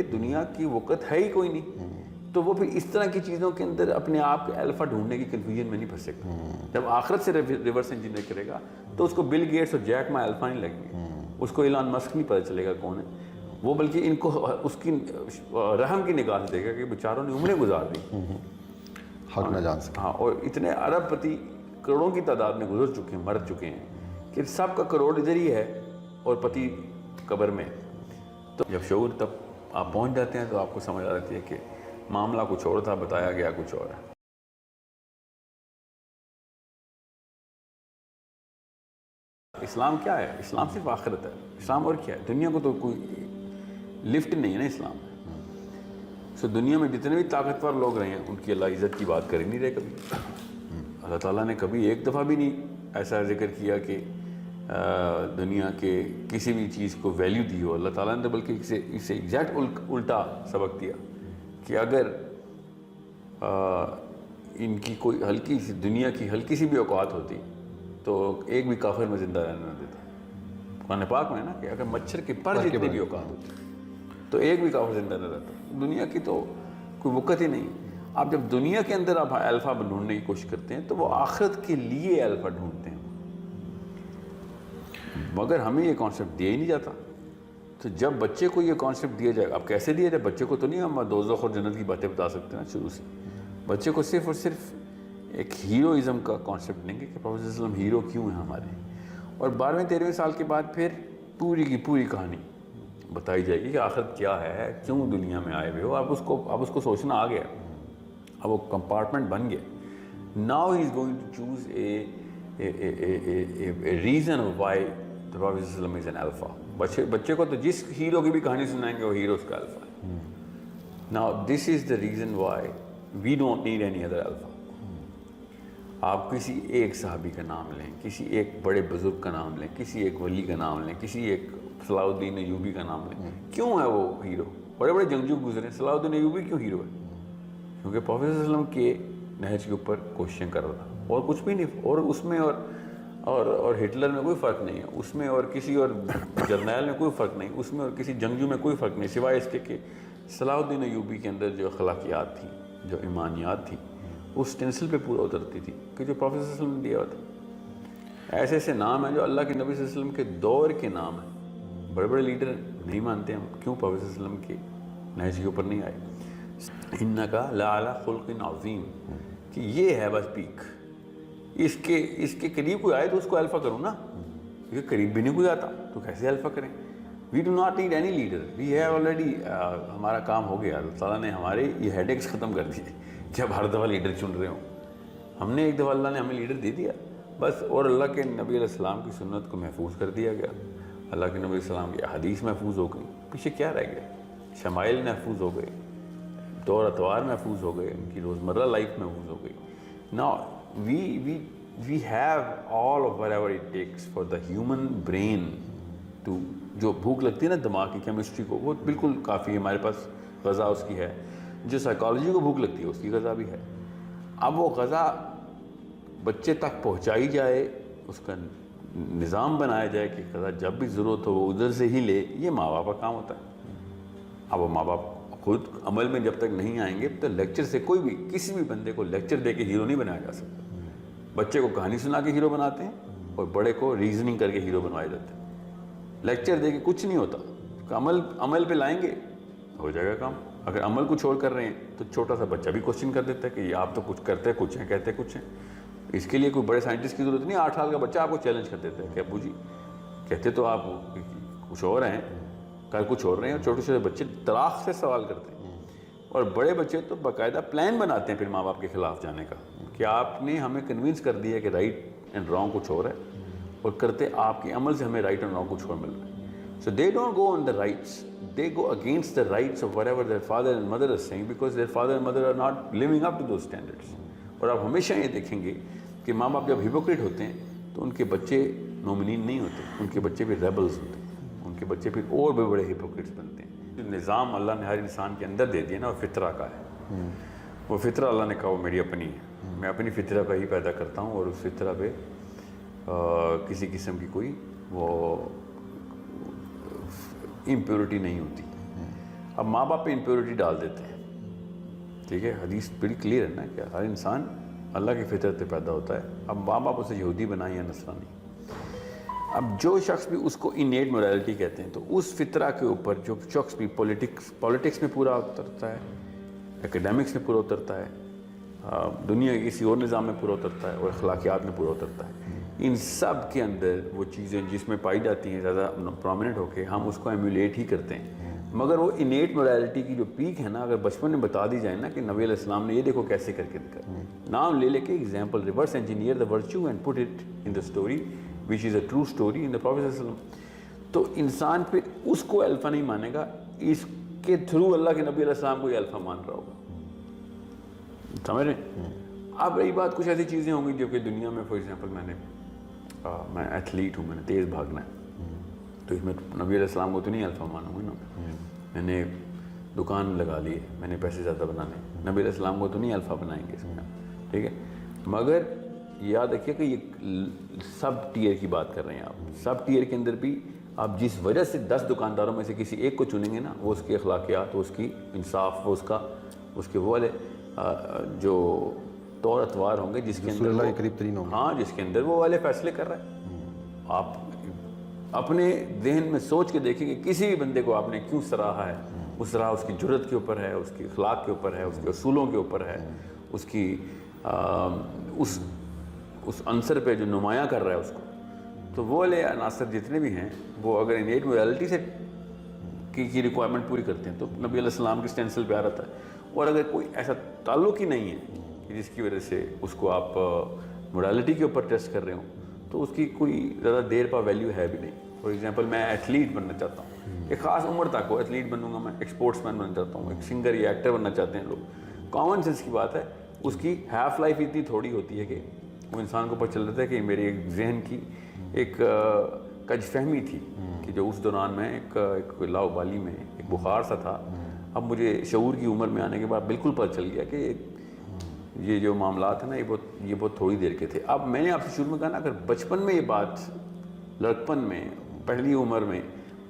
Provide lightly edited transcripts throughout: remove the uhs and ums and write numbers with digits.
دنیا کی وقت ہے ہی کوئی نہیں، تو وہ پھر اس طرح کی چیزوں کے اندر اپنے آپ کے الفا ڈھونڈنے کی کنفیوژن میں نہیں پھنسے گا۔ جب آخرت سے ریورس انجینئر کرے گا تو اس کو بل گیٹس اور جیک ما الفا نہیں لگیں گے، اس کو ایلان مسک نہیں پتہ چلے گا کون ہے وہ، بلکہ ان کو اس کی رحم کی نگاہ سے دیکھے گا کہ بیچاروں نے عمریں گزار دی، حق نہ جان سکے۔ ہاں، اور اتنے ارب پتی کروڑوں کی تعداد میں گزر چکے ہیں، مر چکے ہیں کہ سب کا کروڑ ادھر ہی ہے اور پتی قبر میں۔ تو جب شعور تب آپ پہنچ جاتے ہیں تو آپ کو سمجھ آ جاتی ہے کہ معاملہ کچھ اور تھا، بتایا گیا کچھ اور ہے۔ اسلام کیا ہے؟ اسلام صرف آخرت ہے، اسلام اور کیا ہے؟ دنیا کو تو کوئی لفٹ نہیں ہے نا اسلام میں۔ سو دنیا میں جتنے بھی طاقتور لوگ رہے ہیں ان کی اللہ عزت کی بات کر ہی نہیں رہے کبھی۔ اللہ تعالیٰ نے کبھی ایک دفعہ بھی نہیں ایسا ذکر کیا کہ دنیا کے کسی بھی چیز کو ویلیو دی ہو۔ اللہ تعالیٰ نے بلکہ اسے ایگزیکٹ الٹا سبق دیا کہ اگر ان کی کوئی ہلکی سی دنیا کی ہلکی سی بھی اوقات ہوتی تو ایک بھی کافر میں زندہ رہنے نہ دیتا۔ قرآن پاک میں ہے نا کہ اگر مچھر کے پر جتنی بھی اوقات ہوتی تو ایک بھی کافر زندہ نہ رہتا۔ دنیا کی تو کوئی وقت ہی نہیں۔ آپ جب دنیا کے اندر آپ الفا ڈھونڈنے کی کوشش کرتے ہیں تو وہ آخرت کے لیے الفا ڈھونڈتے ہیں، مگر ہمیں یہ کانسیپٹ دیا ہی نہیں جاتا۔ تو جب بچے کو یہ کانسیپٹ دیا جائے گا، اب کیسے دیا جائے؟ بچے کو تو نہیں ہم دوزخ اور جنت کی باتیں بتا سکتے ہیں شروع سے، بچے کو صرف اور صرف ایک ہیروئزم کا کانسیپٹ دیں گے کہ پروفیسر صلی اللہ علیہ وسلم ہیرو کیوں ہیں ہمارے، اور 12ویں-13ویں سال کے بعد پھر پوری کی پوری کہانی بتائی جائے گی کہ آخرت کیا ہے، کیوں دنیا میں آئے ہوئے ہو۔ اب اس کو سوچنا آ گیا، اب وہ کمپارٹمنٹ بن گیا۔ Now he is going to choose a reason why the Prophet ﷺ is an alpha۔ بچے کو تو جس ہیرو کی بھی کہانی سنائیں گے وہ ہیرو اس کا الفا ہے۔ Now this is the reason why we don't need any other alpha۔ آپ کسی ایک صحابی کا نام لیں، کسی ایک بڑے بزرگ کا نام لیں، کسی ایک ولی کا نام لیں، کسی ایک صلاح الدین ایوبی کا نام لیں، کیوں ہے وہ ہیرو؟ بڑے بڑے جنگجو گزرے، صلاح الدین ایوبی کیوں ہیرو ہے؟ کیونکہ پروفیسر صلی اللہ علیہ وسلم کے نہج کے اوپر کوششیں کر رہا تھا، اور کچھ بھی نہیں۔ اور اس میں اور ہٹلر میں کوئی فرق نہیں ہے، اس میں اور کسی اور جرنیل میں کوئی فرق نہیں، اس میں اور کسی جنگجو میں کوئی فرق نہیں، سوائے اس کے کہ صلاح الدین ایوبی کے اندر جو اخلاقیات تھیں، جو ایمانیات تھیں، اس سٹینسل پہ پورا اترتی تھی کہ جو پروفیسر صلی اللہ علیہ وسلم نے دیا ہوا تھا۔ ایسے ایسے نام ہیں جو اللہ کے نبی صلی اللہ علیہ وسلم کے دور کے نام ہیں۔ بڑے بڑے لیڈر نہیں مانتے ہم، کیوں پروفیسر صلی اللہ علیہ وسلم کے نہج کے اوپر نہیں آئے؟ انک لعلی خلق عظیم، کہ یہ ہے بس پیک۔ اس کے قریب کوئی آئے تو اس کو الفا کروں نا، کیونکہ قریب بھی نہیں کوئی آتا تو کیسے الفا کریں؟ We do not need any leader, we have already, ہمارا کام ہو گیا۔ اللہ تعالیٰ نے ہمارے یہ ہیڈ ایکس ختم کر دیے کہ اب ہر دفعہ لیڈر چن رہے ہوں۔ ہم نے ایک دفعہ اللہ نے ہمیں لیڈر دے دیا بس، اور اللہ کے نبی علیہ السلام کی سنت کو محفوظ کر دیا گیا، اللہ کے نبی علیہ السلام کی حدیث محفوظ ہو گئی، پیچھے کیا رہ گیا؟ شمائل محفوظ ہو گئے، طور اطوار محفوظ ہو گئے، ان کی روزمرہ لائف محفوظ ہو گئی۔ Now we have all of whatever it takes for the human brain to، جو بھوک لگتی ہے نا دماغ کی کیمسٹری کو، وہ بالکل کافی ہے، ہمارے پاس غذا اس کی ہے۔ جو سائیکالوجی کو بھوک لگتی ہے اس کی غذا بھی ہے۔ اب وہ غذا بچے تک پہنچائی جائے، اس کا نظام بنایا جائے کہ غذا جب بھی ضرورت ہو وہ ادھر سے ہی لے، یہ ماں باپ کا کام ہوتا ہے۔ اب وہ ماں باپ خود عمل میں جب تک نہیں آئیں گے تو لیکچر سے کوئی بھی کسی بھی بندے کو لیکچر دے کے ہیرو نہیں بنایا جا سکتا۔ بچے کو کہانی سنا کے ہیرو بناتے ہیں اور بڑے کو ریزننگ کر کے ہیرو بنوائے جاتے ہیں۔ لیکچر دے کے کچھ نہیں ہوتا، عمل پہ لائیں گے ہو جائے گا کام۔ اگر عمل کو چھوڑ کر رہے ہیں تو چھوٹا سا بچہ بھی کوشچن کر دیتا ہے کہ یہ آپ تو کچھ کرتے کچھ ہیں کہتے کچھ ہیں۔ اس کے لیے کوئی بڑے سائنٹسٹ کی ضرورت نہیں، 8 سال کا بچہ آپ کو چیلنج کر دیتا ہے کہ ابو جی کہتے تو آپ کچھ اور ہیں، کل کچھ اور رہے ہیں، اور چھوٹے چھوٹے بچے طلاق سے سوال کرتے ہیں، اور بڑے بچے تو باقاعدہ پلان بناتے ہیں پھر ماں باپ کے خلاف جانے کا کہ آپ نے ہمیں کنونس کر دیا کہ رائٹ اینڈ رانگ کچھ اور ہے، اور کرتے آپ کے عمل سے ہمیں رائٹ اینڈ رانگ کچھ اور مل رہا ہے۔ So they don't go on the rights, they go against the rights of whatever their father and mother are saying, because their father and mother are not living up to those standards۔ اور آپ ہمیشہ یہ دیکھیں گے کہ ماں باپ جب ہپوکریٹ ہوتے ہیں تو ان کے بچے مومنین نہیں ہوتے، ان کے بچے بھی ریبلز ہوتے ہیں، ان کے بچے پھر اور بھی بڑے ہپوکریٹس بنتے ہیں۔ جو نظام اللہ نے ہر انسان کے اندر دے دیا نا وہ فطرہ کا ہے، وہ فطرہ اللہ نے کہا وہ میری اپنی ہے، میں اپنی فطرہ پہ ہی پیدا کرتا ہوں، اور اس فطرہ پہ کسی قسم کی کوئی وہ امپیورٹی نہیں ہوتی۔ اب ماں باپ پہ امپیورٹی ڈال دیتے ہیں، ٹھیک ہے، حدیث بڑی کلیئر ہے نا کہ ہر انسان اللہ کی فطرت پہ پیدا ہوتا ہے. اب ماں باپ اسے یہودی بنائیں یا نصرانی، اب جو شخص بھی اس کو انیٹ مورالٹی کہتے ہیں، تو اس فطرہ کے اوپر جو شخص بھی پولیٹکس میں پورا اترتا ہے، اکیڈیمکس میں پورا اترتا ہے، دنیا کے کسی اور نظام میں پورا اترتا ہے، اور اخلاقیات میں پورا اترتا ہے، ان سب کے اندر وہ چیزیں جس میں پائی جاتی ہیں زیادہ پرومیننٹ ہو کے ہم اس کو ایمولیٹ ہی کرتے ہیں. مگر وہ انیٹ مورالٹی کی جو پیک ہے نا، اگر بچپن میں بتا دی جائے نا کہ نبی علیہ السلام نے یہ دیکھو کیسے کر کے دکھا، نام لے کے example reverse engineer the virtue and put it in the story وچ is a true story in the prophet صلی اللہ علیہ وسلم، تو انسان پھر اس کو الفا نہیں مانے گا، اس کے تھرو اللہ کے نبی علیہ السلام کو یہ الفا مان رہا ہوگا. سمجھ رہے ہیں؟ اب رہی بات کچھ ایسی چیزیں ہوں گی جو کہ دنیا میں فار ایگزامپل میں ایتھلیٹ ہوں، میں نے تیز بھاگنا ہے، تو اس میں نبی علیہ السلام کو تو نہیں الفا مانوں گا نا. میں نے دکان لگا لی ہے، میں نے پیسے زیادہ بنانے، نبی علیہ السلام کو تو نہیں الفا بنائیں گے اس میں، ٹھیک ہے. مگر یاد رکھیے کہ یہ سب ٹیئر کی بات کر رہے ہیں آپ، سب ٹیئر کے اندر بھی آپ جس وجہ سے 10 دکانداروں میں سے کسی ایک کو چنیں گے نا، وہ اس کی اخلاقیات، وہ اس کی انصاف، وہ اس کے وہ والے جو طور اطوار ہوں گے جس کے اندر اللہ کے قریب ترین ہوں گے، ہاں جس کے اندر وہ والے فیصلے کر رہے ہیں. آپ اپنے ذہن میں سوچ کے دیکھیں کہ کسی بھی بندے کو آپ نے کیوں سراہا ہے، اس طرح اس کی جرت کے اوپر ہے، اس کی اخلاق کے اوپر ہے، اس کے اصولوں کے اوپر ہے، اس کی اس عنصر پہ جو نمایاں کر رہا ہے اس کو. تو وہ والے عناصر جتنے بھی ہیں وہ اگر انیٹ مورالٹی سے کی ریکوائرمنٹ پوری کرتے ہیں تو نبی علیہ السلام کی اسٹینسل پہ آ رہتا ہے. اور اگر کوئی ایسا تعلق ہی نہیں ہے کہ جس کی وجہ سے اس کو آپ مورالٹی کے اوپر ٹیسٹ کر رہے ہوں، تو اس کی کوئی زیادہ دیر پا ویلیو ہے بھی نہیں. فار ایگزامپل میں ایتھلیٹ بننا چاہتا ہوں، ایک خاص عمر تک وہ ایتھلیٹ بنوں گا، میں ایک اسپورٹس مین بننا چاہتا ہوں، ایک سنگر یا ایکٹر بننا چاہتے ہیں لوگ. کامن سینس کی بات ہے، اس کی ہیف لائف اتنی تھوڑی ہوتی ہے کہ وہ انسان کو پتہ چل جاتا ہے کہ میری ایک ذہن کی ایک کج فہمی تھی کہ جو اس دوران میں ایک لاؤبالی میں ایک بخار سا تھا. اب مجھے شعور کی عمر میں آنے کے بعد بالکل پتہ چل گیا کہ یہ جو معاملات ہیں نا یہ بہت تھوڑی دیر کے تھے. اب میں نے آپ سے شروع میں کہا نا، اگر بچپن میں یہ بات لڑکپن میں پہلی عمر میں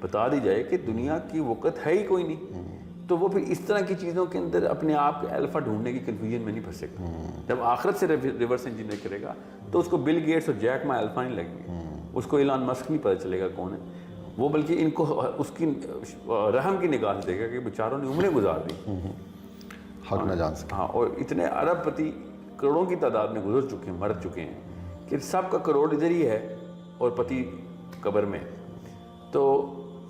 بتا دی جائے کہ دنیا کی وقت ہے ہی کوئی نہیں، تو وہ پھر اس طرح کی چیزوں کے اندر اپنے آپ کے الفا ڈھونڈنے کی کنفیوژن میں نہیں پھنس سکتا. جب آخرت سے ریورس انجینئر کرے گا تو اس کو بل گیٹس اور جیک ما الفا نہیں لگیں گے، اس کو ایلان مسک نہیں پتہ چلے گا کون ہے وہ، بلکہ ان کو اس کی رحم کی نگاہ سے دے گا کہ بیچاروں نے عمریں گزار دی، حق نہ جان سکے. ہاں. اور اتنے ارب پتی کروڑوں کی تعداد میں گزر چکے ہیں، مر چکے ہیں کہ سب کا کروڑ ادھر ہی ہے اور پتی قبر میں. تو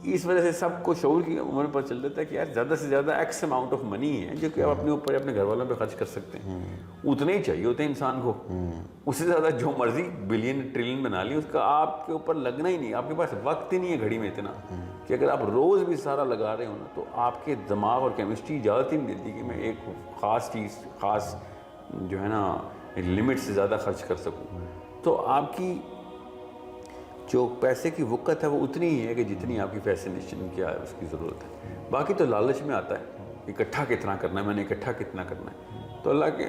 اس وجہ سے سب کو شعور کی عمر پر چل دیتا ہے کہ یار زیادہ سے زیادہ ایکس اماؤنٹ آف منی ہے جو کہ آپ اپنے اوپر اپنے گھر والوں پہ خرچ کر سکتے ہیں، اتنے ہی چاہیے ہوتے ہیں انسان کو. اس سے زیادہ جو مرضی بلین ٹریلین بنا لی، اس کا آپ کے اوپر لگنا ہی نہیں. آپ کے پاس وقت ہی نہیں ہے گھڑی میں اتنا کہ اگر آپ روز بھی سارا لگا رہے ہو نا، تو آپ کے دماغ اور کیمسٹری اجازت ہی نہیں دیتی کہ میں ایک خاص چیز خاص جو ہے نا لمٹ سے زیادہ خرچ کر سکوں. تو آپ کی جو پیسے کی وقت ہے وہ اتنی ہی ہے کہ جتنی آپ کی فیسنیشن کیا ہے اس کی ضرورت ہے. باقی تو لالچ میں آتا ہے اکٹھا کتنا کرنا ہے، میں نے اکٹھا کتنا کرنا ہے. تو اللہ کے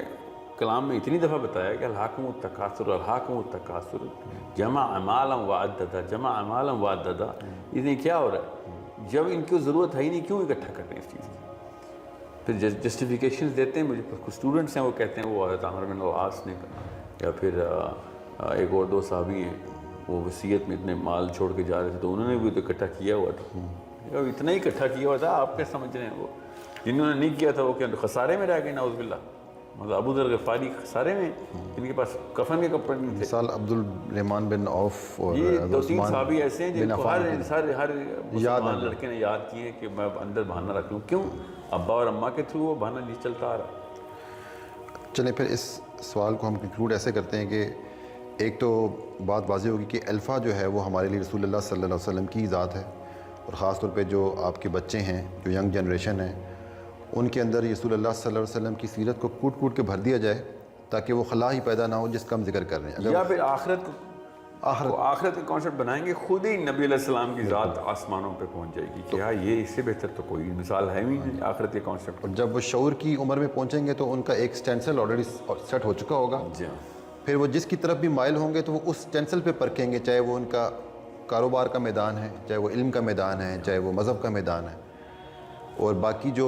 کلام میں اتنی دفعہ بتایا کہ الہاکم التکاثر الہاکم التکاثر جمع مالا وعددا جمع مالا وعددا. یہ کیا ہو رہا ہے؟ جب ان کی ضرورت ہے ہی نہیں، کیوں اکٹھا کر رہے ہیں اس چیز کی؟ پھر جسٹیفیکیشنز دیتے ہیں. مجھے کچھ اسٹوڈنٹس ہیں وہ کہتے ہیں وہ حضرت عامر بن العاص نے یا پھر ایک اور دو صحابی ہیں وہ وصیت میں اتنے مال چھوڑ کے جا رہے تھے تو انہوں نے بھی تو اکٹھا کیا ہوا تھا. اتنا ہی اکٹھا کیا ہوا تھا، آپ کیا سمجھ رہے ہیں؟ وہ جنہوں نے نہیں کیا تھا وہ کیا خسارے میں رہ گئے؟ نعوذ باللہ. مطلب ابو ذر غفاری خسارے میں، ان کے پاس کفن کے کپڑے نہیں تھے. مثال عبد الرحمن بن عوف اور یہ 2-3 صحابی ایسے ہیں جن کو ہر مسلمان لڑکے نے یاد کیے کہ میں اندر بہانہ رکھ لوں. کیوں؟ ابا اور اماں کے تھرو وہ بہانہ نہیں چلتا آ رہا. چلیں پھر اس سوال کو ہم کنکلوڈ ایسے کرتے ہیں کہ ایک تو بات واضح ہوگی کہ الفا جو ہے وہ ہمارے لیے رسول اللہ صلی اللہ علیہ وسلم کی ذات ہے، اور خاص طور پہ جو آپ کے بچے ہیں، جو ینگ جنریشن ہے، ان کے اندر رسول اللہ صلی اللہ علیہ وسلم کی سیرت کو کوٹ کوٹ کے بھر دیا جائے تاکہ وہ خلا ہی پیدا نہ ہو جس کا ہم ذکر کر رہے ہیں. یا پھر آخرت کا کانسیپٹ بنائیں گے، خود ہی نبی علیہ السلام کی ذات آسمانوں پہ پہنچ جائے گی کہ ہاں یہ اس سے بہتر تو کوئی مثال ہے ہی نہیں آخرت کے کانسیپٹ. اور جب وہ شعور کی عمر میں پہنچیں گے تو ان کا ایک سٹینسل آلریڈی سیٹ ہو چکا ہوگا. جی ہاں. پھر وہ جس کی طرف بھی مائل ہوں گے تو وہ اس سٹینسل پہ پرکھیں گے، چاہے وہ ان کا کاروبار کا میدان ہے، چاہے وہ علم کا میدان ہے، چاہے وہ مذہب کا میدان ہے. اور باقی جو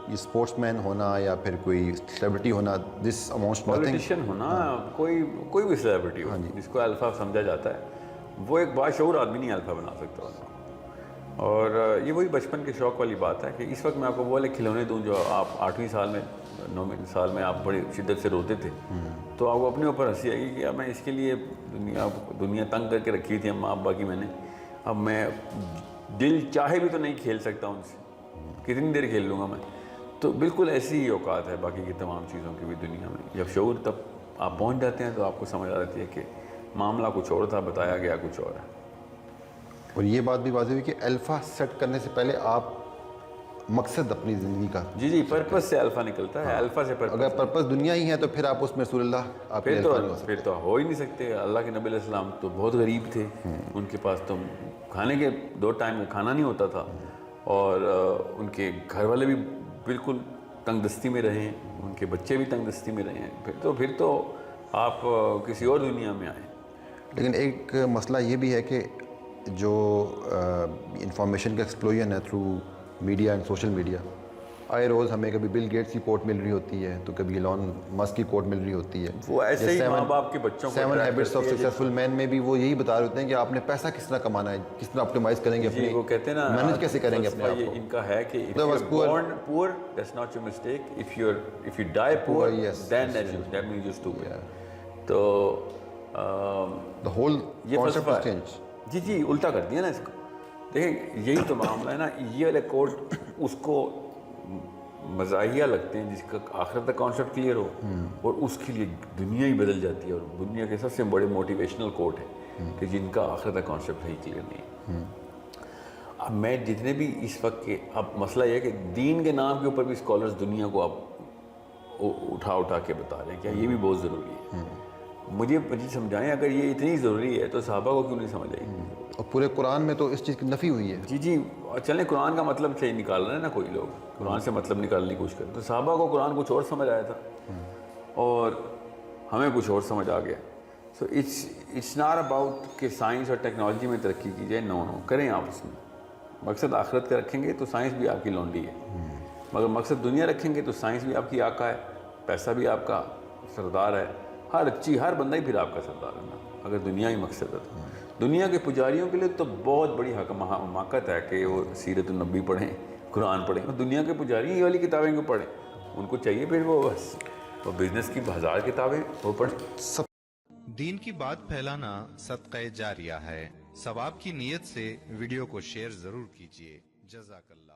یہ اسپورٹس مین ہونا یا پھر کوئی سیلیبریٹی ہونا دس اماؤنٹس نتھنگ. پولیٹیشین ہونا، کوئی بھی سیلیبریٹی ہو جس کو الفا سمجھا جاتا ہے، وہ ایک باشعور آدمی نہیں الفا بنا سکتا اس کو. اور یہ وہی بچپن کے شوق والی بات ہے کہ اس وقت میں آپ کو وہ والے کھلونے دوں جو آپ 8ویں سال میں 9ویں سال میں آپ بڑی شدت سے روتے تھے، تو آپ کو اپنے اوپر ہنسی آئے گی کہ اب میں اس کے لیے دنیا تنگ کر کے رکھی تھی اماں ابا کی میں نے، اب میں دل چاہے بھی تو نہیں کھیل سکتا ان سے، کتنی دیر کھیل لوں گا میں. تو بالکل ایسی ہی اوقات ہے باقی کی تمام چیزوں کی بھی دنیا میں. جب شعور تب آپ پہنچ جاتے ہیں تو آپ کو سمجھ آ جاتی ہے کہ معاملہ کچھ اور تھا، بتایا گیا کچھ اور ہے. اور یہ بات بھی واضح ہوئی کہ الفا سیٹ کرنے سے پہلے آپ مقصد اپنی زندگی کا، جی پرپس سے الفا نکلتا ہے، الفا سے پرپس. اگر پرپس دنیا ہی ہے تو پھر آپ اس میں رسول اللہ آپ کے الفا نہیں ہو سکتے. پھر تو ہو ہی نہیں سکتے. اللہ کے نبی علیہ السلام تو بہت غریب تھے، ان کے پاس تو کھانے کے 2 ٹائم میں کھانا نہیں ہوتا تھا، اور ان کے گھر والے بھی بالکل تنگ دستی میں رہے ہیں، ان کے بچے بھی تنگ دستی میں رہے ہیں. پھر تو آپ کسی اور دنیا میں آئیں. لیکن ایک مسئلہ یہ بھی ہے کہ جو انفارمیشن کا ایکسپلوژن ہے through media and social media, آئے روز ہمیں کبھی بل گیٹس کی کوٹ مل رہی ہوتی ہے تو کبھی ایلون مسک کی کوٹ مل رہی ہوتی ہے. وہ ایسے ہی ماں باپ کے بچوں کو 7 ہیبٹس آف سکسیسفل مین میں بھی وہ یہی بتا رہے ہوتے ہیں کہ آپ نے پیسہ کس طرح کمانا ہے، کس طرح آپٹیمائز کریں گے اپنے، وہ کہتے ہیں نا مینیج کیسے کریں گے اپنے آپ کو. ان کا ہے کہ if you're born poor, that's not your mistake. If you die poor, then that means you're stupid. تو the whole یہ concept فلسفہ has changed. جی الٹا کر دیا نا اس کو. دیکھیں یہی تو معاملہ ہے نا. یہ والے کوڈ اس کو مزاحیہ لگتے ہیں جس کا آخرت تک کانسیپٹ کلیئر ہو، اور اس کے لیے دنیا ہی بدل جاتی ہے. اور دنیا کے سب سے بڑے موٹیویشنل کوٹ ہیں کہ جن کا آخرت تک کانسیپٹ ہی کلیئر نہیں ہے. اب میں جتنے بھی اس وقت کے، اب مسئلہ یہ ہے کہ دین کے نام کے اوپر بھی اسکالرز دنیا کو اب اٹھا کے بتا رہے ہیں کہ یہ بھی بہت ضروری ہے. مجھے سمجھائیں اگر یہ اتنی ضروری ہے تو صحابہ کو کیوں نہیں سمجھ آئی؟ اور پورے قرآن میں تو اس چیز کی نفی ہوئی ہے. جی چلیں قرآن کا مطلب صحیح نکال رہے ہیں نا کوئی لوگ، قرآن سے مطلب نکالنے کی کوشش کریں. تو صحابہ کو قرآن کچھ اور سمجھ آیا تھا اور ہمیں کچھ اور سمجھ آ گیا. سو اٹس ناٹ اباؤٹ کہ سائنس اور ٹیکنالوجی میں ترقی کی جائے. نو کریں آپ اس میں مقصد آخرت کا رکھیں گے تو سائنس بھی آپ کی لونڈی ہے، مگر مقصد دنیا رکھیں گے تو سائنس بھی آپ کی آقا ہے، پیسہ بھی آپ کا سردار ہے، ہر بندہ ہی پھر آپ کا سردار ہے نا اگر دنیا ہی مقصد ہے. تو دنیا کے پجاریوں کے لیے تو بہت بڑی حماقت ہے کہ وہ سیرت النبی پڑھیں، قرآن پڑھیں. اور دنیا کے پجاری یہ والی کتابیں کیوں پڑھیں؟ ان کو چاہیے پھر وہ بزنس کی 1000 کتابیں وہ پڑھیں. دین کی بات پھیلانا صدقہ جاریہ ہے. ثواب کی نیت سے ویڈیو کو شیئر ضرور کیجیے. جزاک اللہ.